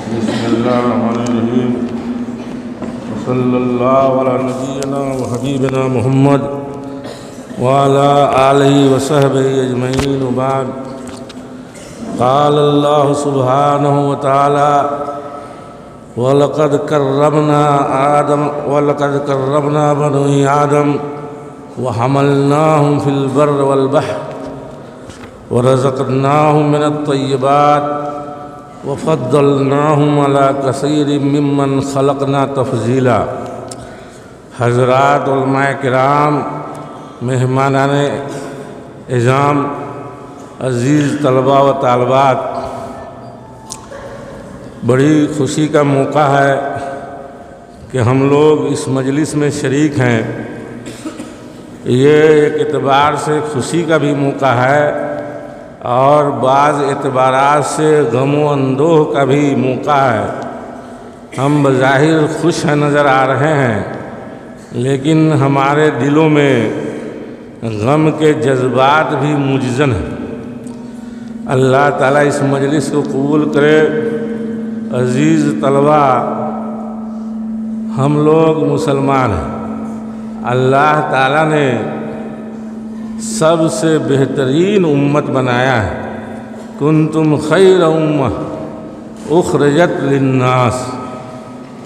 بسم اللہ الرحمن الرحیم وصلی اللہ علی نبینا وحبیبنا محمد وعلی آلہ وصحبہ اجمعین وبعد قال اللہ سبحانہ وتعالی وَلَقَدْ كَرَّمْنَا بَنِي آدَمَ وَحَمَلْنَاهُمْ فِي الْبَرِّ وَالْبَحْرِ وَرَزَقْنَاهُمْ مِنَ الطَّيِّبَاتِ وَفَضَّلْنَاهُمْ عَلَى كَثِيرٍ مِّمَّنْ خَلَقْنَا تَفْضِيلًا۔ حضرات علماء کرام، مہمانان اعظام، عزیز طلباء و طالبات، بڑی خوشی کا موقع ہے کہ ہم لوگ اس مجلس میں شریک ہیں۔ یہ ایک اعتبار سے خوشی کا بھی موقع ہے اور بعض اعتبارات سے غم و اندوہ کا بھی موقع ہے۔ ہم بظاہر خوش نظر آ رہے ہیں، لیکن ہمارے دلوں میں غم کے جذبات بھی مجزن ہیں۔ اللہ تعالیٰ اس مجلس کو قبول کرے۔ عزیز طلبہ، ہم لوگ مسلمان ہیں۔ اللہ تعالیٰ نے سب سے بہترین امت بنایا ہے۔ کنتم خیر امہ اخرجت للناس،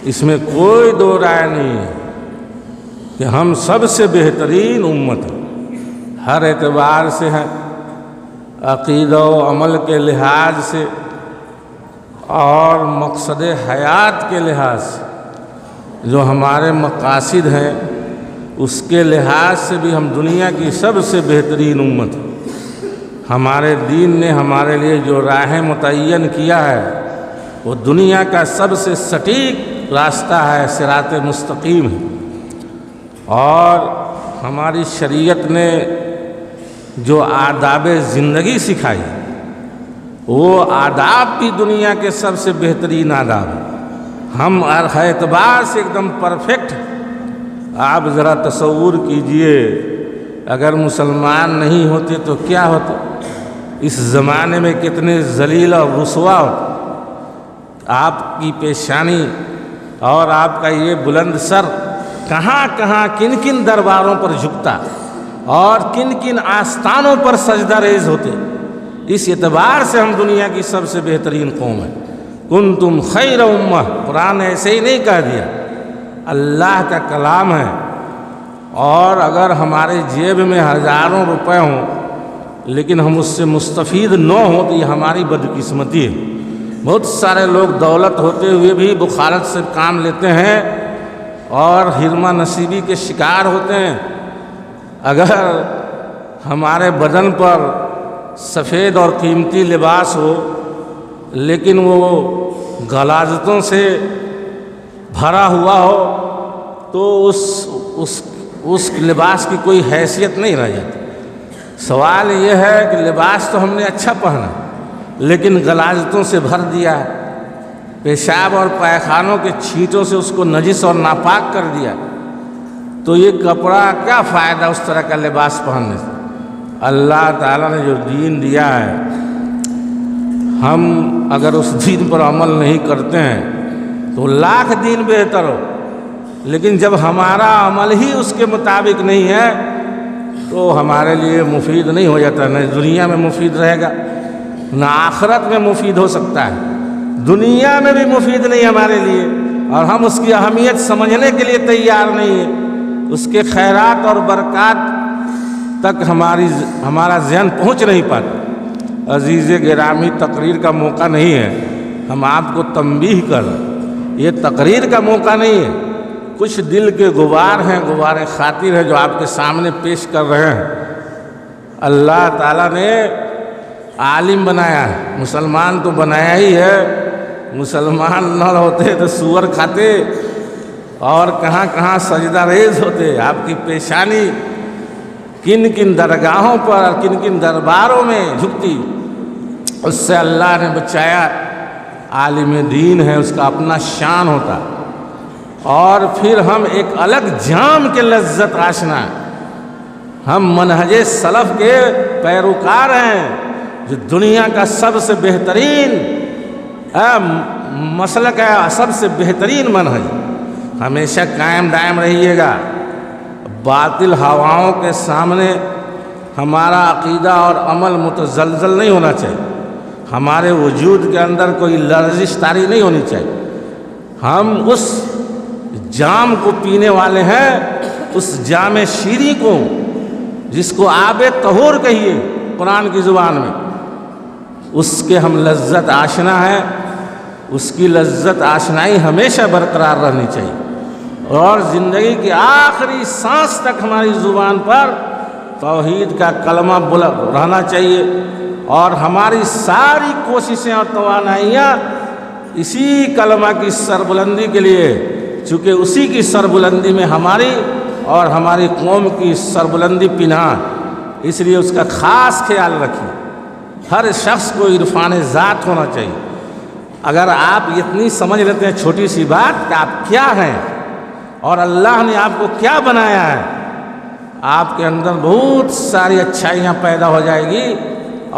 اس میں کوئی دو رائے نہیں ہے کہ ہم سب سے بہترین امت ہیں، ہر اعتبار سے ہے، عقیدہ و عمل کے لحاظ سے اور مقصد حیات کے لحاظ سے، جو ہمارے مقاصد ہیں اس کے لحاظ سے بھی ہم دنیا کی سب سے بہترین امت ہیں۔ ہمارے دین نے ہمارے لیے جو راہ متعین کیا ہے وہ دنیا کا سب سے سٹیک راستہ ہے، صراط مستقیم ہے۔ اور ہماری شریعت نے جو آداب زندگی سکھائی وہ آداب بھی دنیا کے سب سے بہترین آداب ہیں۔ ہم ہر اعتبار سے ایک دم پرفیکٹ ہیں۔ آپ ذرا تصور کیجئے، اگر مسلمان نہیں ہوتے تو کیا ہوتا؟ اس زمانے میں کتنے ذلیل اور رسوا ہوتے۔ آپ کی پیشانی اور آپ کا یہ بلند سر کہاں کہاں کن کن درباروں پر جھکتا اور کن کن آستانوں پر سجدہ ریز ہوتے۔ اس اعتبار سے ہم دنیا کی سب سے بہترین قوم ہیں۔ کنتم خیر امہ، قرآن نے ایسے ہی نہیں کہہ دیا، اللہ کا کلام ہے۔ اور اگر ہمارے جیب میں ہزاروں روپے ہوں لیکن ہم اس سے مستفید نہ ہوں تو یہ ہماری بدقسمتی ہے۔ بہت سارے لوگ دولت ہوتے ہوئے بھی بخارت سے کام لیتے ہیں اور حرمہ نصیبی کے شکار ہوتے ہیں۔ اگر ہمارے بدن پر سفید اور قیمتی لباس ہو لیکن وہ غلاظتوں سے بھرا ہوا ہو تو اس لباس کی کوئی حیثیت نہیں رہ جاتی۔ سوال یہ ہے کہ لباس تو ہم نے اچھا پہنا لیکن غلاظتوں سے بھر دیا ہے، پیشاب اور پائخانوں کے چھینٹوں سے اس کو نجس اور ناپاک کر دیا، تو یہ کپڑا کیا فائدہ اس طرح کا لباس پہننے سے؟ اللہ تعالیٰ نے جو دین دیا ہے، ہم اگر اس دین پر عمل نہیں کرتے ہیں تو لاکھ دین بہتر ہو، لیکن جب ہمارا عمل ہی اس کے مطابق نہیں ہے تو ہمارے لیے مفید نہیں ہو جاتا، نہ دنیا میں مفید رہے گا نہ آخرت میں مفید ہو سکتا ہے۔ دنیا میں بھی مفید نہیں ہمارے لیے اور ہم اس کی اہمیت سمجھنے کے لیے تیار نہیں ہیں، اس کے خیرات اور برکات تک ہمارا ذہن پہنچ نہیں پاتا۔ عزیز گرامی، تقریر کا موقع نہیں ہے، ہم آپ کو تنبیہ کر، یہ تقریر کا موقع نہیں ہے۔ کچھ دل کے غبار ہیں، غبار خاطر ہے جو آپ کے سامنے پیش کر رہے ہیں۔ اللہ تعالیٰ نے عالم بنایا ہے، مسلمان تو بنایا ہی ہے۔ مسلمان نہ ہوتے تو سور کھاتے اور کہاں کہاں سجدہ ریز ہوتے۔ آپ کی پیشانی کن کن درگاہوں پر کن کن درباروں میں جھکتی، اس سے اللہ نے بچایا۔ عالم دین ہے، اس کا اپنا شان ہوتا، اور پھر ہم ایک الگ جام کے لذت آشنا ہیں۔ ہم منہج سلف کے پیروکار ہیں جو دنیا کا سب سے بہترین مسلک ہے سب سے بہترین منہج، ہمیشہ قائم دائم رہیے گا۔ باطل ہواؤں کے سامنے ہمارا عقیدہ اور عمل متزلزل نہیں ہونا چاہیے، ہمارے وجود کے اندر کوئی لرزش طاری نہیں ہونی چاہیے۔ ہم اس جام کو پینے والے ہیں، اس جام شیریں کو، جس کو آب طہور کہیے قرآن کی زبان میں، اس کے ہم لذت آشنا ہیں۔ اس کی لذت آشنائی ہمیشہ برقرار رہنی چاہیے، اور زندگی کی آخری سانس تک ہماری زبان پر توحید کا کلمہ رہنا چاہیے، اور ہماری ساری کوششیں اور توانائیاں اسی کلمہ کی سربلندی کے لیے، چونکہ اسی کی سربلندی میں ہماری اور ہماری قوم کی سربلندی پنہاں، اس لیے اس کا خاص خیال رکھیں۔ ہر شخص کو عرفان ذات ہونا چاہیے۔ اگر آپ اتنی سمجھ لیتے ہیں چھوٹی سی بات کہ آپ کیا ہیں اور اللہ نے آپ کو کیا بنایا ہے، آپ کے اندر بہت ساری اچھائیاں پیدا ہو جائے گی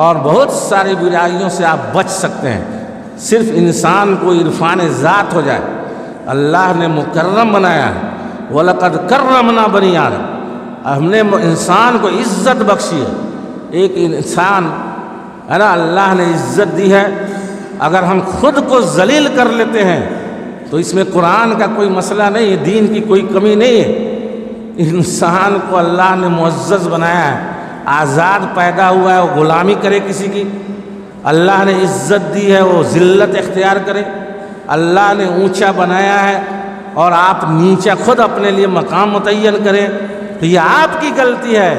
اور بہت ساری برائیوں سے آپ بچ سکتے ہیں۔ صرف انسان کو عرفان ذات ہو جائے۔ اللہ نے مکرم بنایا ہے، وَلَقَدْ كَرَّمْنَا بَنِي آدَمَ، ہم نے انسان کو عزت بخشی ہے۔ ایک انسان ہے نا، اللہ نے عزت دی ہے۔ اگر ہم خود کو ذلیل کر لیتے ہیں تو اس میں قرآن کا کوئی مسئلہ نہیں ہے، دین کی کوئی کمی نہیں ہے۔ انسان کو اللہ نے معزز بنایا ہے، آزاد پیدا ہوا ہے، وہ غلامی کرے کسی کی؟ اللہ نے عزت دی ہے، وہ ذلت اختیار کرے؟ اللہ نے اونچا بنایا ہے اور آپ نیچا خود اپنے لیے مقام متعین کریں، تو یہ آپ کی غلطی ہے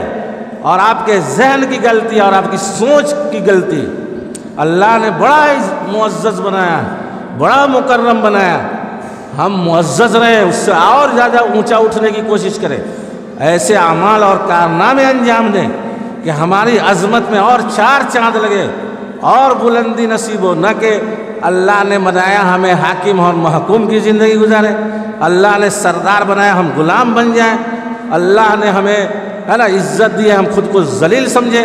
اور آپ کے ذہن کی غلطی ہے اور آپ کی سوچ کی غلطی۔ اللہ نے بڑا معزز بنایا، بڑا مکرم بنایا، ہم معزز رہیں، اس سے اور زیادہ اونچا اٹھنے کی کوشش کریں، ایسے اعمال اور کارنامے انجام دیں کہ ہماری عظمت میں اور چار چاند لگے اور بلندی نصیب ہو، نہ کہ اللہ نے بنایا ہمیں حاکم اور محکوم کی زندگی گزارے، اللہ نے سردار بنایا ہم غلام بن جائیں، اللہ نے ہمیں ہے نا عزت دی ہے ہم خود کو ذلیل سمجھیں،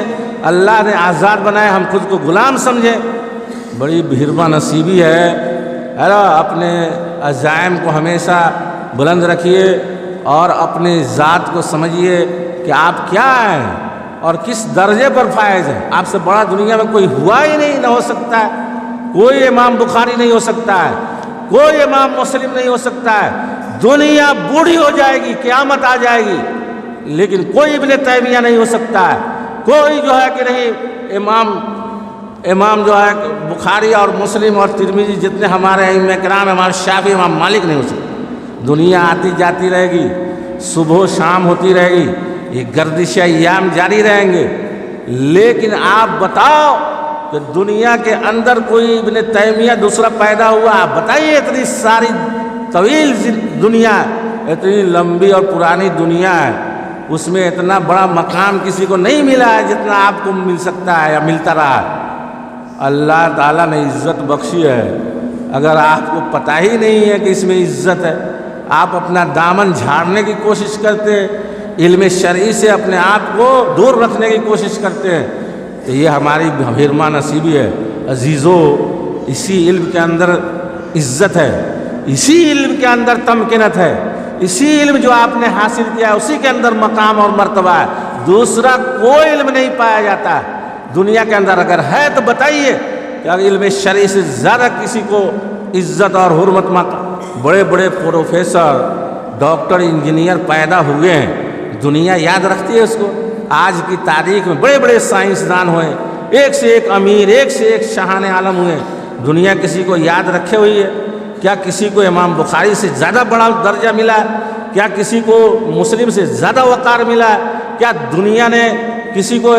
اللہ نے آزاد بنایا ہم خود کو غلام سمجھیں۔ بڑی بھرما نصیبی ہے نا، اپنے عزائم کو ہمیشہ بلند رکھیے اور اپنی ذات کو سمجھیے کہ آپ کیا ہیں اور کس درجے پر فائز ہیں۔ آپ سے بڑا دنیا میں کوئی ہوا ہی نہیں، نہ ہو سکتا ہے۔ کوئی امام بخاری نہیں ہو سکتا ہے، کوئی امام مسلم نہیں ہو سکتا ہے۔ دنیا بوڑھی ہو جائے گی، قیامت آ جائے گی، لیکن کوئی ابن تیمیہ نہیں ہو سکتا ہے، کوئی جو ہے کہ نہیں امام جو ہے بخاری اور مسلم اور ترمذی جتنے ہمارے ائمہ کرام، امام شافعی، امام مالک نہیں ہو سکتے۔ دنیا آتی جاتی رہے گی، صبح و شام ہوتی رہے گی، یہ گردش ایام جاری رہیں گے، لیکن آپ بتاؤ کہ دنیا کے اندر کوئی ابن تیمیہ دوسرا پیدا ہوا؟ آپ بتائیے، اتنی ساری طویل دنیا، اتنی لمبی اور پرانی دنیا ہے، اس میں اتنا بڑا مقام کسی کو نہیں ملا ہے جتنا آپ کو مل سکتا ہے یا ملتا رہا ہے۔ اللہ تعالیٰ نے عزت بخشی ہے، اگر آپ کو پتہ ہی نہیں ہے کہ اس میں عزت ہے، آپ اپنا دامن جھاڑنے کی کوشش کرتے ہیں، علم شرعی سے اپنے آپ کو دور رکھنے کی کوشش کرتے ہیں، تو یہ ہماری بھرما نصیبی ہے۔ عزیزو، اسی علم کے اندر عزت ہے، اسی علم کے اندر تمکنت ہے، اسی علم جو آپ نے حاصل کیا ہے اسی کے اندر مقام اور مرتبہ ہے۔ دوسرا کوئی علم نہیں پایا جاتا ہے دنیا کے اندر، اگر ہے تو بتائیے کہ اگر علم شرعی سے زیادہ کسی کو عزت اور حرمت، بڑے بڑے پروفیسر، ڈاکٹر، انجینئر پیدا ہوئے ہیں، دنیا یاد رکھتی ہے اس کو۔ آج کی تاریخ میں بڑے بڑے سائنسدان ہوئے، ایک سے ایک امیر، ایک سے ایک شاہان عالم ہوئے، دنیا کسی کو یاد رکھے ہوئی ہے؟ کیا کسی کو امام بخاری سے زیادہ بڑا درجہ ملا ہے؟ کیا کسی کو مسلم سے زیادہ وقار ملا ہے؟ کیا دنیا نے کسی کو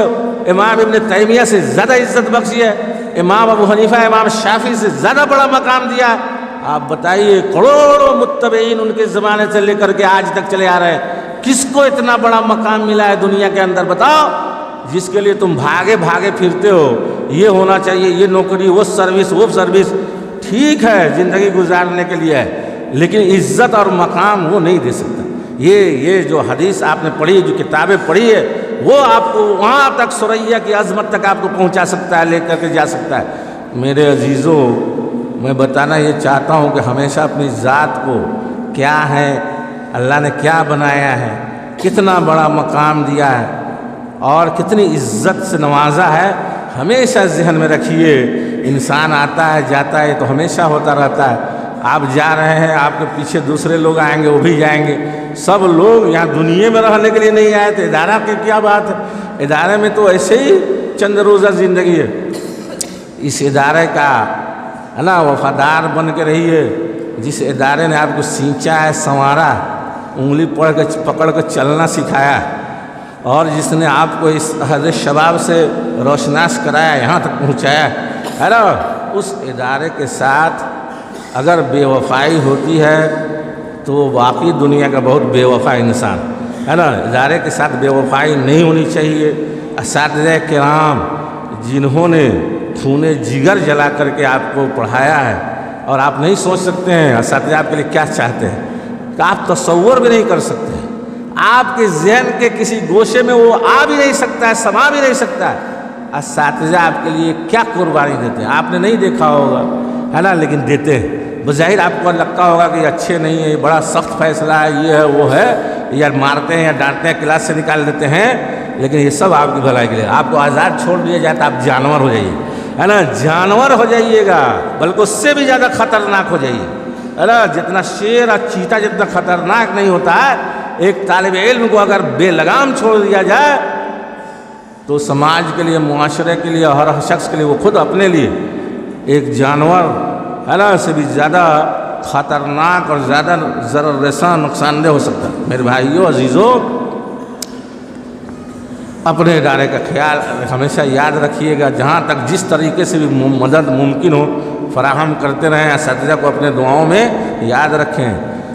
امام ابن تیمیہ سے زیادہ عزت بخشی ہے؟ امام ابو حنیفہ، امام شافعی سے زیادہ بڑا مقام دیا ہے؟ آپ بتائیے، کروڑوں متبعین ان کے زمانے سے لے کر کے آج تک چلے آ رہے ہیں، کس کو اتنا بڑا مقام ملا ہے دنیا کے اندر؟ بتاؤ، جس کے لیے تم بھاگے بھاگے پھرتے ہو، یہ ہونا چاہیے، یہ نوکری، وہ سروس، وہ سروس، ٹھیک ہے زندگی گزارنے کے لیے ہے، لیکن عزت اور مقام وہ نہیں دے سکتا۔ یہ جو حدیث آپ نے پڑھی، جو کتابیں پڑھی ہے، وہ آپ کو وہاں تک، ثریا کی عظمت تک آپ کو پہنچا سکتا ہے، لے کر کے جا سکتا ہے۔ میرے عزیزوں، میں بتانا یہ چاہتا ہوں کہ ہمیشہ اپنی ذات کو کیا ہے، اللہ نے کیا بنایا ہے، کتنا بڑا مقام دیا ہے اور کتنی عزت سے نوازا ہے، ہمیشہ ذہن میں رکھیے۔ انسان آتا ہے جاتا ہے تو ہمیشہ ہوتا رہتا ہے۔ آپ جا رہے ہیں، آپ کے پیچھے دوسرے لوگ آئیں گے، وہ بھی جائیں گے۔ سب لوگ یہاں دنیا میں رہنے کے لیے نہیں آئے تھے، ادارہ کی کیا بات ہے، ادارے میں تو ایسے ہی چند روزہ زندگی ہے۔ اس ادارے کا ہے نا وفادار بن کے رہیے۔ جس ادارے نے آپ کو سینچا ہے، سنوارا، انگلی پکڑ کے چلنا سکھایا، اور جس نے آپ کو اس حد شباب سے روشناس کرایا، یہاں تک پہنچایا ہے نا، اس ادارے کے ساتھ اگر بے وفائی ہوتی ہے تو وہ واقعی دنیا کا بہت بے وفا انسان ہے نا۔ ادارے کے ساتھ بے وفائی نہیں ہونی چاہیے۔ اساتذہ کرام جنہوں نے خون جگر جلا کر کے آپ کو پڑھایا ہے، اور آپ نہیں سوچ سکتے ہیں اساتذہ آپ کے لیے کیا چاہتے ہیں، کہ آپ تصور بھی نہیں کر سکتے ہیں، آپ کے ذہن کے کسی گوشے میں وہ آ بھی نہیں سکتا ہے، سما بھی نہیں سکتا ہے۔ اساتذہ آپ کے لیے کیا قربانی دیتے ہیں آپ نے نہیں دیکھا ہوگا ہے نا، لیکن دیتے ہیں۔ بظاہر آپ کو لگتا ہوگا کہ یہ اچھے نہیں ہے، یہ بڑا سخت فیصلہ ہے، یہ ہے وہ ہے، یا مارتے ہیں یا ڈانٹتے ہیں، کلاس سے نکال دیتے ہیں، لیکن یہ سب آپ کی بھلائی کے لیے۔ آپ کو آزاد چھوڑ دیا جائے تو آپ جانور ہو جائیے ہے نا، جانور ہو جائیے گا، بلکہ اس سے بھی زیادہ خطرناک ہو جائیے ہے نا۔ جتنا شیر اور چیتا جتنا خطرناک نہیں ہوتا ہے، ایک طالب علم کو اگر بے لگام چھوڑ دیا جائے تو سماج کے لیے، معاشرے کے لیے، ہر شخص کے لیے، وہ خود اپنے لیے ایک جانور ہے نا سے بھی زیادہ خطرناک اور زیادہ ضرر رساں، نقصان دہ ہو سکتا ہے۔ میرے بھائیوں عزیزوں، اپنے ادارے کا خیال ہمیشہ یاد رکھیے گا، جہاں تک جس طریقے سے بھی مدد ممکن ہو فراہم کرتے رہیں۔ اساتذہ کو اپنے دعاؤں میں یاد رکھیں۔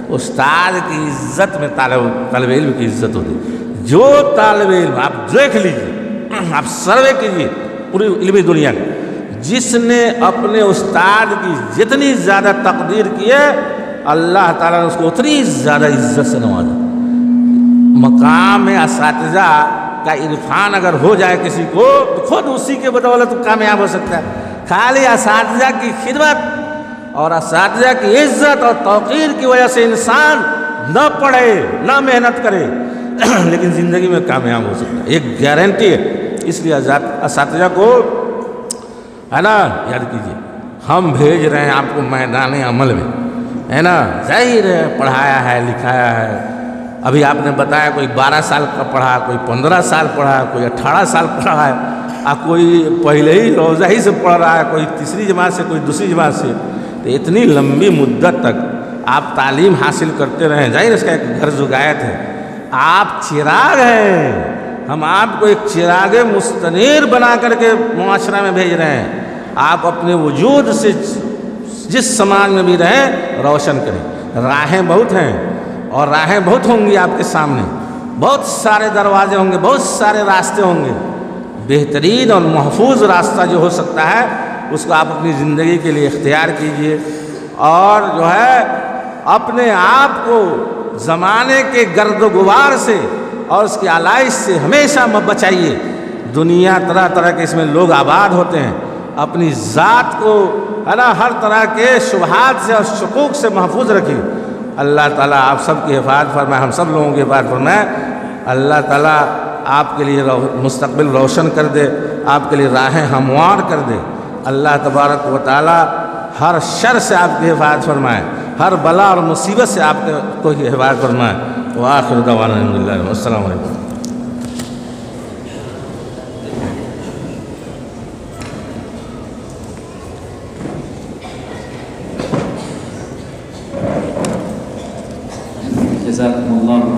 استاد کی عزت میں طالب علم کی عزت ہوتی ہے۔ جو طالب علم، آپ دیکھ لیجیے، آپ سروے کیجیے پوری علمی دنیا میں، جس نے اپنے استاد کی جتنی زیادہ تقدیر کی ہے، اللہ تعالیٰ نے اس کو اتنی زیادہ عزت سے نوازا۔ مقام اساتذہ کا عرفان اگر ہو جائے کسی کو تو خود اسی کے بدولت کامیاب ہو سکتا ہے۔ خالی اساتذہ کی خدمت اور اساتذہ کی عزت اور توقیر کی وجہ سے انسان نہ پڑھے، نہ محنت کرے، لیکن زندگی میں کامیاب ہو سکتا ہے، ایک گارنٹی ہے۔ اس لیے اساتذہ کو ہے نا یاد کیجیے۔ ہم بھیج رہے ہیں آپ کو میدان عمل میں ہے نا، ظاہر ہے پڑھایا ہے، لکھایا ہے۔ ابھی آپ نے بتایا کوئی 12 سال کا پڑھا، کوئی 15 سال پڑھا، کوئی 18 سال پڑھا ہے، کوئی پہلے ہی روزہ ہی سے پڑھ رہا ہے، کوئی تیسری جماعت سے، کوئی دوسری جماعت سے۔ تو اتنی لمبی مدت تک آپ تعلیم حاصل کرتے رہیں، ظاہر اس کا ایک غرض و غایت ہے۔ آپ چراغ ہیں، ہم آپ کو ایک چراغ مستنیر بنا کر کے معاشرہ میں بھیج رہے ہیں۔ آپ اپنے وجود سے جس سماج میں بھی رہیں روشن کریں۔ راہیں بہت ہیں اور راہیں بہت ہوں گی آپ کے سامنے، بہت سارے دروازے ہوں گے، بہت سارے راستے ہوں گے۔ بہترین اور محفوظ راستہ جو ہو سکتا ہے اس کو آپ اپنی زندگی کے لیے اختیار کیجئے، اور جو ہے اپنے آپ کو زمانے کے گرد و غبار سے اور اس کی آلائش سے ہمیشہ بچائیے۔ دنیا طرح طرح کے اس میں لوگ آباد ہوتے ہیں، اپنی ذات کو ہے نا ہر طرح کے شبہات سے اور شکوک سے محفوظ رکھیے۔ اللہ تعالیٰ آپ سب کی حفاظت فرمائے، ہم سب لوگوں کی حفاظت فرمائے۔ اللہ تعالیٰ آپ کے لیے مستقبل روشن کر دے، آپ کے لیے راہیں ہموار کر دے۔ اللہ تبارک و تعالیٰ ہر شر سے آپ کی حفاظت فرمائے، ہر بلا اور مصیبت سے آپ کو حفاظت فرمائے۔ وآخر دعوانا الحمدللہ، السلام علیکم۔ جزاکم اللہ